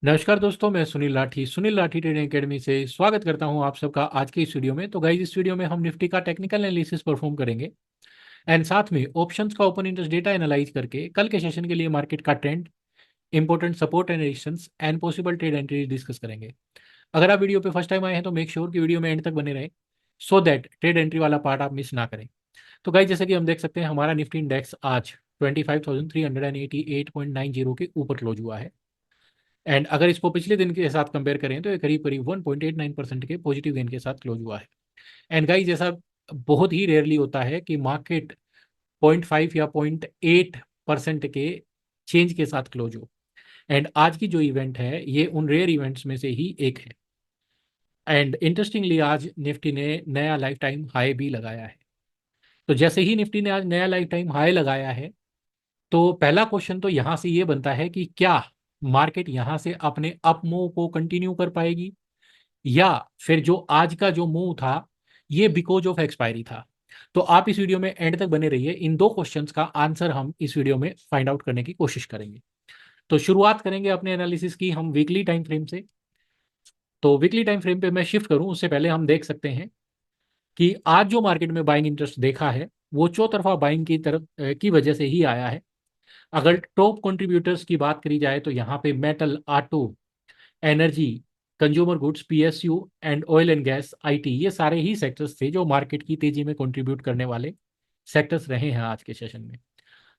नमस्कार दोस्तों, मैं सुनील लाठी ट्रेडिंग एकेडमी से स्वागत करता हूं आप सबका आज के इस वीडियो में। तो गाइस, इस वीडियो में हम निफ्टी का टेक्निकल एनालिसिस परफॉर्म करेंगे एंड साथ में ऑप्शंस का ओपन इंटरेस्ट डेटा एनालाइज करके कल के सेशन के लिए मार्केट का trend, important support and resistance and possible trade entries discuss करेंगे। अगर आप वीडियो पे फर्स्ट टाइम आए हैं तो मेक श्योर कि वीडियो में एंड तक बने रहे सो दैट ट्रेड एंट्री वाला पार्ट आप मिस ना करें। तो गाइस, जैसे कि हम देख सकते हैं, हमारा निफ्टी इंडेक्स आज 25,388.90 के ऊपर क्लोज हुआ है एंड अगर इसको पिछले दिन के साथ कंपेयर करें तो ये करीब करीब 1.89% के पॉजिटिव गेन के साथ क्लोज हुआ है। एंड गाइस, जैसा बहुत ही रेयरली होता है कि मार्केट 0.5 या 0.8% के चेंज के साथ क्लोज हो, एंड आज की जो इवेंट है ये उन रेयर इवेंट्स में से ही एक है। एंड इंटरेस्टिंगली आज निफ्टी ने नया लाइफ टाइम हाई भी लगाया है। तो जैसे ही निफ्टी ने आज नया लाइफ टाइम हाई लगाया है, तो पहला क्वेश्चन तो यहाँ से ये बनता है कि क्या मार्केट यहाँ से अपने अप मूव को कंटिन्यू कर पाएगी, या फिर जो आज का जो मूव था ये बिकॉज ऑफ एक्सपायरी था। तो आप इस वीडियो में एंड तक बने रहिए, इन दो क्वेश्चंस का आंसर हम इस वीडियो में फाइंड आउट करने की कोशिश करेंगे। तो शुरुआत करेंगे अपने एनालिसिस की हम वीकली टाइम फ्रेम से। तो वीकली टाइम फ्रेम पे मैं शिफ्ट करूं उससे पहले हम देख सकते हैं कि आज जो मार्केट में बाइंग इंटरेस्ट देखा है वो चौतरफा बाइंग की तरफ की वजह से ही आया है। अगर टॉप कंट्रीब्यूटर्स की बात करी जाए तो यहाँ पे metal, auto, energy, consumer goods, PSU and oil and gas, IT, ये सारे ही सेक्टर्स थे जो मार्केट की तेजी में कंट्रीब्यूट करने वाले सेक्टर्स रहे हैं आज के सेशन में।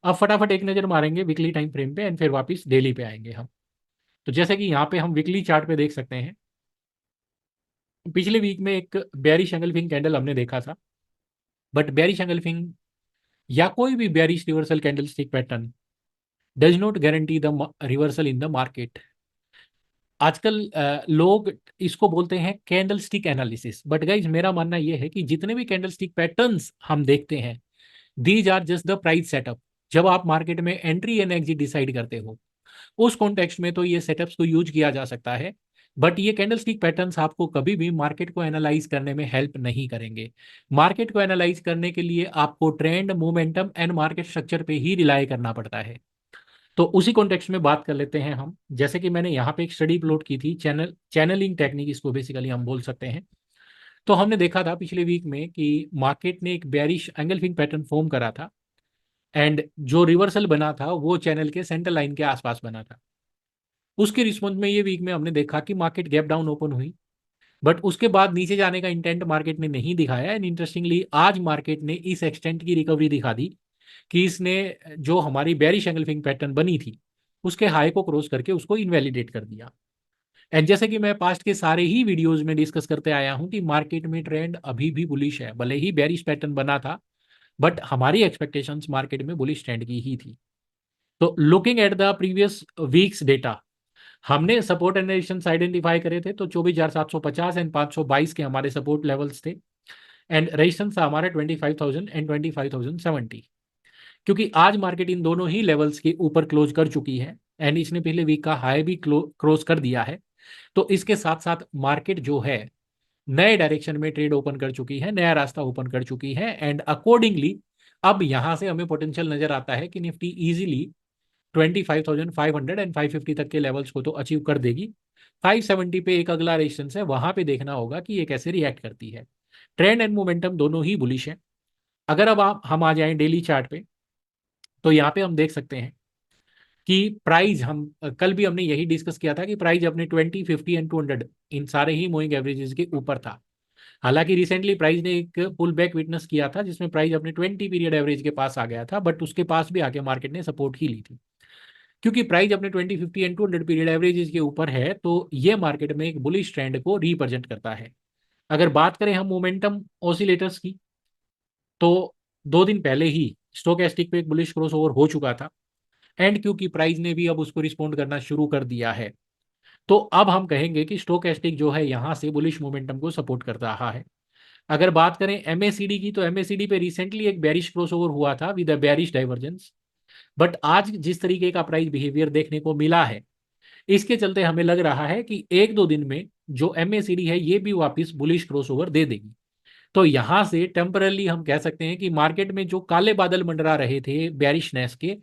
अब फटाफट एक नज़र मारेंगे वीकली टाइम फ्रेम पे एंड फिर वापस डेली पे आएंगे हम। तो जैसे कि यहाँ पे हम वीकली चार्ट पे देख सकते हैं, पिछले वीक में एक बेरिश एंगल्फिंग कैंडल हमने देखा था, बट बेरिश एंगल्फिंग या कोई भी bearish reversal candle stick pattern does not guarantee the reversal in the market. आजकल लोग इसको बोलते हैं candle stick analysis, but guys मेरा मानना यह है कि जितने भी कैंडल स्टिक पैटर्न्स हम देखते हैं, these are just the price setup. जब आप मार्केट में एंट्री एंड एग्जिट डिसाइड करते हो उस कॉन्टेक्स्ट में तो ये सेटअप्स को यूज किया जा सकता है, बट ये कैंडल स्टिक पैटर्न्स आपको कभी भी मार्केट को एनालाइज करने में हेल्प नहीं करेंगे। मार्केट को एनालाइज करने के लिए आपको trend, momentum and market structure पे ही रिलाई करना पड़ता है। तो उसी कॉन्टेक्स्ट में बात कर लेते हैं हम। जैसे कि मैंने यहाँ पे एक स्टडी प्लॉट की थी, चैनलिंग टेक्निक इसको बेसिकली हम बोल सकते हैं। तो हमने देखा था पिछले वीक में कि मार्केट ने एक बेरिश एंगल्फिंग पैटर्न फॉर्म करा था एंड जो रिवर्सल बना था वो चैनल के सेंटर लाइन के आसपास बना था। उसके रिस्पॉन्स में ये वीक में हमने देखा कि मार्केट गैप डाउन ओपन हुई, बट उसके बाद नीचे जाने का इंटेंट मार्केट ने नहीं दिखाया। एंड इंटरेस्टिंगली आज मार्केट ने इस एक्सटेंट की रिकवरी दिखा दी कि इसने जो हमारी बेरिश एंगल्फिंग पैटर्न बनी थी उसके हाई को क्रॉस करके उसको इनवैलिडेट कर दिया। एंड जैसे कि मैं पास्ट के सारे ही वीडियोस में डिस्कस करते आया हूं कि मार्केट में ट्रेंड अभी भी बुलिश है, भले ही बेरिश पैटर्न बना था बट हमारी एक्सपेक्टेशंस मार्केट में बुलिश ट्रेंड की ही थी। तो looking at the previous weeks data, हमने सपोर्ट एंड रेजिस्टेंस आइडेंटिफाई करे थे। तो 24,750 एंड 522 के हमारे सपोर्ट लेवल्स थे एंड रेजिस्टेंस था हमारे 25,000 एंड 25,070। क्योंकि आज मार्केट इन दोनों ही लेवल्स के ऊपर क्लोज कर चुकी है एंड इसने पिछले वीक का हाई भी क्रॉस कर दिया है, तो इसके साथ साथ मार्केट जो है नए डायरेक्शन में ट्रेड ओपन कर चुकी है, नया रास्ता ओपन कर चुकी है। एंड अकॉर्डिंगली अब यहां से हमें पोटेंशियल नजर आता है कि निफ्टी इजीली 25,500 एंड 550 तक के लेवल्स को तो अचीव कर देगी। 570 पे एक अगला रेजिस्टेंस है, वहां पे देखना होगा कि ये कैसे रिएक्ट करती है। ट्रेंड एंड मोमेंटम दोनों ही बुलिश है। अगर अब हम आ जाएं डेली चार्ट पे, तो यहाँ पे हम देख सकते हैं कि प्राइस, हम कल भी हमने यही डिस्कस किया था कि प्राइस अपने 20, 50 एंड 200 इन सारे ही मूविंग एवरेजेस के ऊपर था। हालांकि रिसेंटली प्राइस ने एक पुल बैक विटनेस किया था जिसमें प्राइस अपने 20 पीरियड एवरेज के पास आ गया था, बट उसके पास भी आके मार्केट ने सपोर्ट ही ली थी। क्योंकि प्राइस अपने 20, 50 एंड 200 पीरियड एवरेजेस के ऊपर है तो ये मार्केट में एक बुलिश ट्रेंड को रिप्रेजेंट करता है। अगर बात करें हम मोमेंटम ऑसिलेटर्स की, तो 2 दिन पहले ही स्टोकेस्टिक पे एक बुलिश क्रॉस ओवर हो चुका था एंड क्योंकि प्राइस ने भी अब उसको रिस्पॉन्ड करना शुरू कर दिया है, तो अब हम कहेंगे कि स्टोकेस्टिक जो है यहाँ से बुलिश मोमेंटम को सपोर्ट कर रहा है। अगर बात करें एमएसीडी की, तो एमएसीडी पे रिसेंटली एक बेरिश क्रॉस ओवर हुआ था with a bearish divergence, but आज जिस तरीके का प्राइस बिहेवियर देखने को मिला है इसके चलते हमें लग रहा है कि 1-2 दिन में जो एमएसीडी है ये भी वापस बुलिश क्रॉस ओवर दे देगी। तो यहां से टेम्परली हम कह सकते हैं कि मार्केट में जो काले बादल मंडरा रहे थे बेरिशनेस के,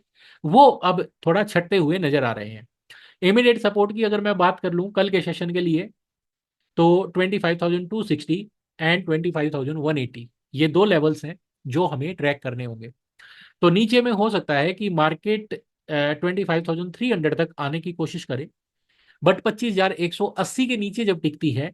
वो अब थोड़ा छटते हुए नजर आ रहे हैं। इमीडिएट सपोर्ट की अगर मैं बात कर लूँ कल के सेशन के लिए, तो 25,260 एंड 25,180, ये दो लेवल्स हैं जो हमें ट्रैक करने होंगे। तो नीचे में हो सकता है कि मार्केट 25,300 तक आने की कोशिश करे, बट 25,180 के नीचे जब टिकती है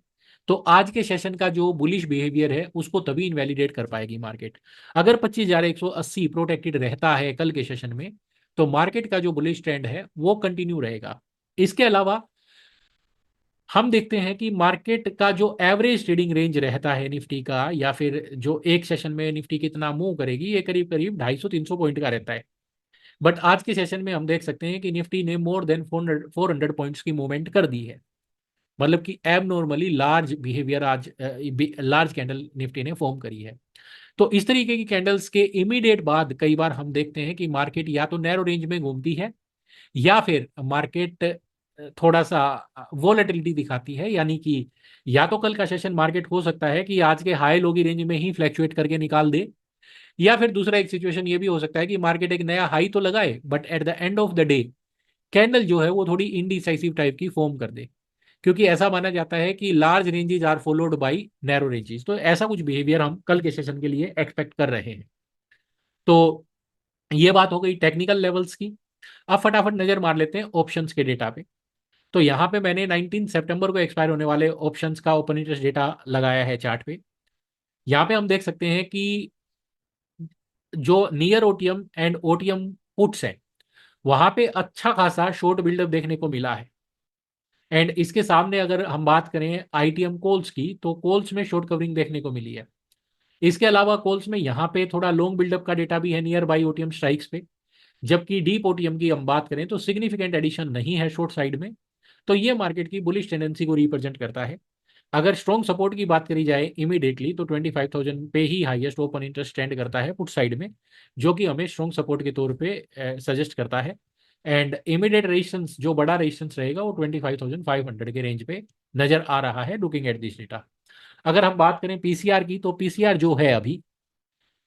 तो आज के सेशन का जो बुलिश बिहेवियर है उसको तभी इनवैलिडेट कर पाएगी मार्केट। अगर 25,180 प्रोटेक्टेड रहता है कल के सेशन में, तो मार्केट का जो बुलिश ट्रेंड है वो कंटिन्यू रहेगा। इसके अलावा हम देखते हैं कि मार्केट का जो एवरेज ट्रेडिंग रेंज रहता है निफ्टी का, या फिर जो एक सेशन में निफ्टी कितना मूव करेगी, ये करीब करीब 250-300 पॉइंट का रहता है। बट आज के सेशन में हम देख सकते हैं कि निफ्टी ने मोर देन 400 पॉइंट्स की मूवमेंट कर दी है। मतलब कि एब नॉर्मली लार्ज बिहेवियर आज लार्ज कैंडल निफ्टी ने फॉर्म करी है। तो इस तरीके की कैंडल्स के इमीडिएट बाद कई बार हम देखते हैं कि मार्केट या तो नैरो रेंज में घूमती है, या फिर मार्केट थोड़ा सा वोलेटिलिटी दिखाती है। यानी कि या तो कल का सेशन मार्केट हो सकता है कि आज के हाई लो की रेंज में ही फ्लैक्चुएट करके निकाल दे, या फिर दूसरा एक सिचुएशन ये भी हो सकता है कि मार्केट एक नया हाई तो लगाए but at the end of the day candle जो है वो थोड़ी इनडिसाइसिव टाइप की फॉर्म कर दे, क्योंकि ऐसा माना जाता है कि large ranges are followed by narrow ranges. तो ऐसा कुछ बिहेवियर हम कल के सेशन के लिए एक्सपेक्ट कर रहे हैं। तो ये बात हो गई टेक्निकल लेवल्स की। अब फटाफट नजर मार लेते हैं ऑप्शंस के डेटा पे। तो यहाँ पे मैंने 19 सितंबर को एक्सपायर होने वाले ऑप्शंस का ओपन इंटरेस्ट डेटा लगाया है चार्ट पे। यहाँ पे हम देख सकते हैं कि जो near OTM and OTM puts है वहां पे अच्छा खासा शॉर्ट बिल्डअप देखने को मिला है। एंड इसके सामने अगर हम बात करें आईटीएम कॉल्स की, तो कॉल्स में शॉर्ट कवरिंग देखने को मिली है। इसके अलावा कॉल्स में यहाँ पे थोड़ा लॉन्ग बिल्डअप का डेटा भी है नियर बाई ओटीएम स्ट्राइक्स पे। जबकि डीप ओटीएम की हम बात करें तो सिग्निफिकेंट एडिशन नहीं है शॉर्ट साइड में। तो ये मार्केट की बुलिश टेंडेंसी को रिप्रेजेंट करता है। अगर स्ट्रॉन्ग सपोर्ट की बात करी जाए इमीडिएटली, तो 25,000 पे ही हाईएस्ट ओपन इंटरेस्ट स्टैंड करता है पुट साइड में, जो कि हमें स्ट्रॉन्ग सपोर्ट के तौर पे सजेस्ट करता है। एंड इमीडिएट रेजिस्टेंस जो बड़ा रेजिस्टेंस रहेगा वो 25,500 के रेंज पे नजर आ रहा है लुकिंग एट दिस डेटा। अगर हम बात करें पीसीआर की, तो पीसीआर जो है अभी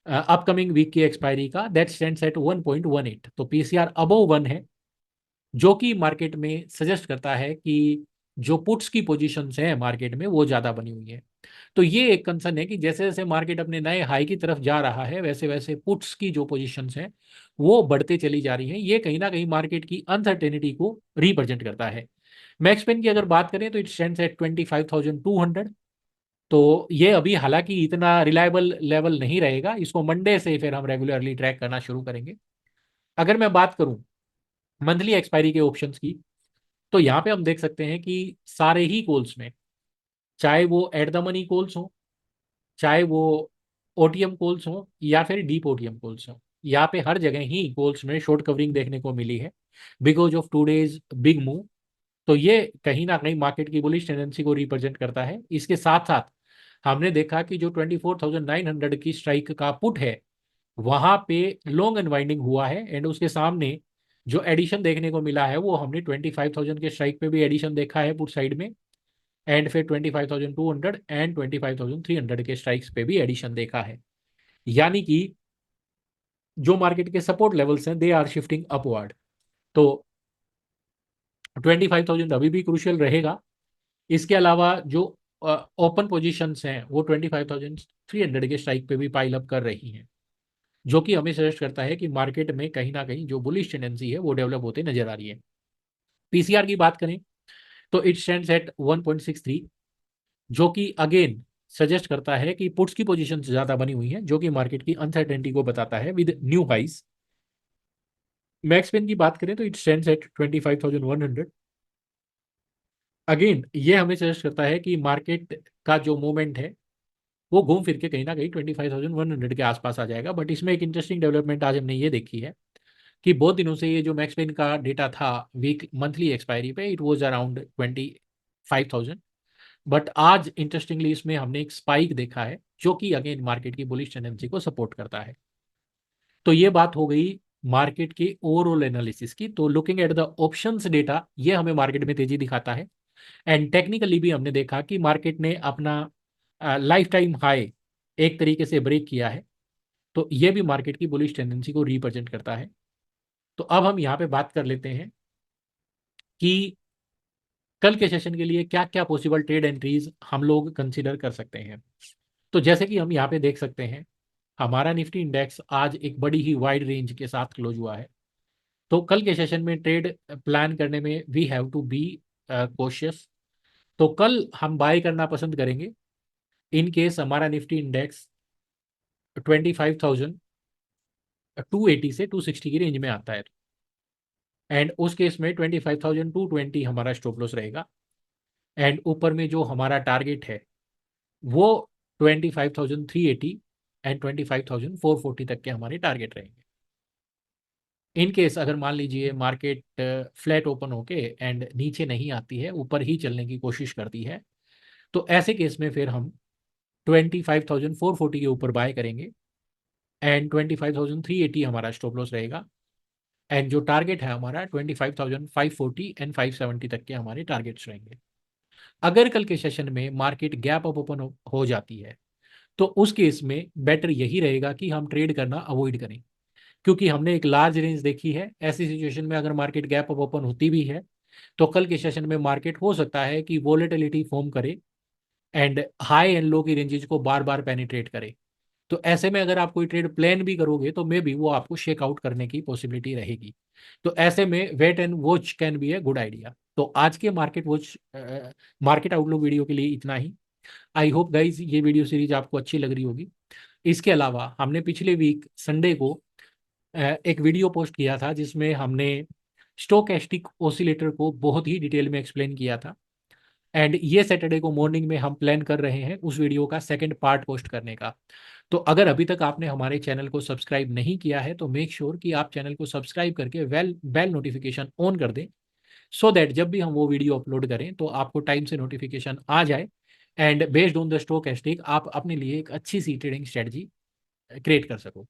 अपकमिंग वीक की एक्सपायरी का, दैट स्टैंड्स एट 1.18। तो पीसीआर अबव 1 है, जो कि मार्केट में सजेस्ट करता है कि जो पुट्स की पोजीशंस हैं मार्केट में वो ज़्यादा बनी हुई है। तो ये एक कंसर्न है कि जैसे जैसे मार्केट अपने नए हाई की तरफ जा रहा है वैसे वैसे पुट्स की जो पोजीशंस हैं वो बढ़ते चली जा रही हैं। ये कहीं ना कहीं मार्केट की अनसर्टेनिटी को रिप्रेजेंट करता है। मैक्स पेन की अगर बात करें तो इट स्टैंड्स एट 25,200। तो ये अभी हालांकि इतना रिलायबल लेवल नहीं रहेगा, इसको मंडे से फिर हम रेगुलरली ट्रैक करना शुरू करेंगे। अगर मैं बात करूं मंथली एक्सपायरी के ऑप्शंस की, तो यहाँ पे हम देख सकते हैं कि सारे ही कॉल्स में, चाहे वो एट द मनी कॉल्स हो, चाहे वो ओटीएम कॉल्स हो, या फिर डीप ओटीएम कॉल्स हो, यहाँ पे हर जगह ही कॉल्स में शॉर्ट कवरिंग देखने को मिली है because of today's big move. तो ये कहीं ना कहीं मार्केट की बुलिश टेंडेंसी को रिप्रेजेंट करता है। इसके साथ साथ हमने देखा कि जो 24,900 की स्ट्राइक का पुट है वहां पे लॉन्ग अनवाइंडिंग हुआ है, एंड उसके सामने जो एडिशन देखने को मिला है वो हमने 25,000 के स्ट्राइक पे भी एडिशन देखा है पुट साइड में, एंड फिर 25,200 एंड 25,300 के स्ट्राइक्स पे भी एडिशन देखा है। यानी कि जो मार्केट के सपोर्ट लेवल्स हैं दे आर शिफ्टिंग अपवर्ड। तो 25,000 अभी भी क्रूशियल रहेगा। इसके अलावा जो ओपन पोजीशंस हैं वो 25,300 के स्ट्राइक पे भी पाइल अप कर रही हैं, जो कि हमें सजेस्ट करता है कि मार्केट में कहीं ना कहीं जो बुलिश टेंडेंसी है वो डेवलप होते नजर आ रही है। पीसीआर की बात करें तो इट स्टैंड्स एट 1.63, जो कि अगेन सजेस्ट करता है कि पुट्स की पोजीशन ज्यादा बनी हुई है, जो कि मार्केट की अनसर्टेनिटी को बताता है विद न्यू हाइस। मैक्स पेन की बात करें तो इट स्टैंड्स एट 25,100। अगेन ये हमें सजेस्ट करता है कि मार्केट का जो मूवमेंट है वो घूम फिर के कहीं ना कहीं 25,100 के आसपास आ जाएगा। बट इसमें एक इंटरेस्टिंग डेवलपमेंट आज हमने ये देखी है कि बहुत दिनों से ये जो मैक्स पेन का डेटा था वीक मंथली एक्सपायरी पे, इट वाज अराउंड 25,000। बट आज इंटरेस्टिंगली इसमें हमने एक स्पाइक देखा है, जो कि अगेन मार्केट की बुलिश टेंडेंसी को सपोर्ट करता है। तो ये बात हो गई मार्केट के ओवरऑल एनालिसिस की। तो looking at the options data, ये हमें मार्केट में तेजी दिखाता है। एंड टेक्निकली भी हमने देखा कि मार्केट ने अपना लाइफ टाइम हाई एक तरीके से ब्रेक किया है। तो ये भी मार्केट की बुलिश टेंडेंसी को रिप्रेजेंट करता है। तो अब हम यहाँ पे बात कर लेते हैं कि कल के सेशन के लिए क्या क्या पॉसिबल ट्रेड एंट्रीज हम लोग कंसीडर कर सकते हैं। तो जैसे कि हम यहाँ पे देख सकते हैं, हमारा निफ्टी इंडेक्स आज एक बड़ी ही वाइड रेंज के साथ क्लोज हुआ है। तो कल के सेशन में ट्रेड प्लान करने में we have to be cautious. तो कल हम बाय करना पसंद करेंगे इन केस हमारा निफ्टी इंडेक्स 25,280 से 260 की रेंज में आता है। एंड उस केस में 25,220 हमारा स्टॉप लॉस रहेगा। एंड ऊपर में जो हमारा टारगेट है वो 25,380 एंड 25,440 तक के हमारे टारगेट रहेंगे। इन केस अगर मान लीजिए मार्केट फ्लैट ओपन होके एंड नीचे नहीं आती है, ऊपर ही चलने की कोशिश करती है, तो ऐसे केस में फिर हम 25,440 के ऊपर बाय करेंगे एंड 25,380 हमारा स्टॉप लॉस रहेगा। एंड जो टारगेट है हमारा 25,540 एंड 570 तक के हमारे टारगेट्स रहेंगे। अगर कल के सेशन में मार्केट गैप अप ओपन हो जाती है तो उस केस में बेटर यही रहेगा कि हम ट्रेड करना अवॉइड करें, क्योंकि हमने एक लार्ज रेंज देखी है। ऐसी सिचुएशन में अगर मार्केट गैप अप ओपन होती भी है तो कल के सेशन में मार्केट हो सकता है कि वोलेटिलिटी फॉर्म करे एंड हाई एंड लो की रेंजेज को बार बार पेनिट्रेट करे। तो ऐसे में अगर आप कोई ट्रेड प्लान भी करोगे तो मे बी वो आपको शेक आउट करने की पॉसिबिलिटी रहेगी। तो ऐसे में wait and watch can be a good idea. तो आज के मार्केट आउटलुक वीडियो के लिए इतना ही। आई होप गाइज ये वीडियो सीरीज आपको अच्छी लग रही होगी। इसके अलावा हमने पिछले वीक संडे को एक वीडियो पोस्ट किया था जिसमें हमने स्टोकेस्टिक ओसिलेटर को बहुत ही डिटेल में एक्सप्लेन किया था। एंड ये सैटरडे को मॉर्निंग में हम प्लान कर रहे हैं उस वीडियो का सेकंड पार्ट पोस्ट करने का। तो अगर अभी तक आपने हमारे चैनल को सब्सक्राइब नहीं किया है तो मेक श्योर कि आप चैनल को सब्सक्राइब करके बेल नोटिफिकेशन ऑन कर दें, सो दैट जब भी हम वो वीडियो अपलोड करें तो आपको टाइम से नोटिफिकेशन आ जाए and based on the stochastic आप अपने लिए एक अच्छी सी ट्रेडिंग स्ट्रेटजी क्रिएट कर सको।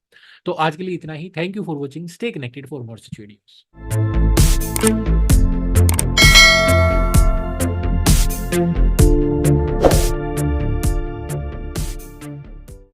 तो आज के लिए इतना ही। Thank you for watching. Stay connected for more such videos.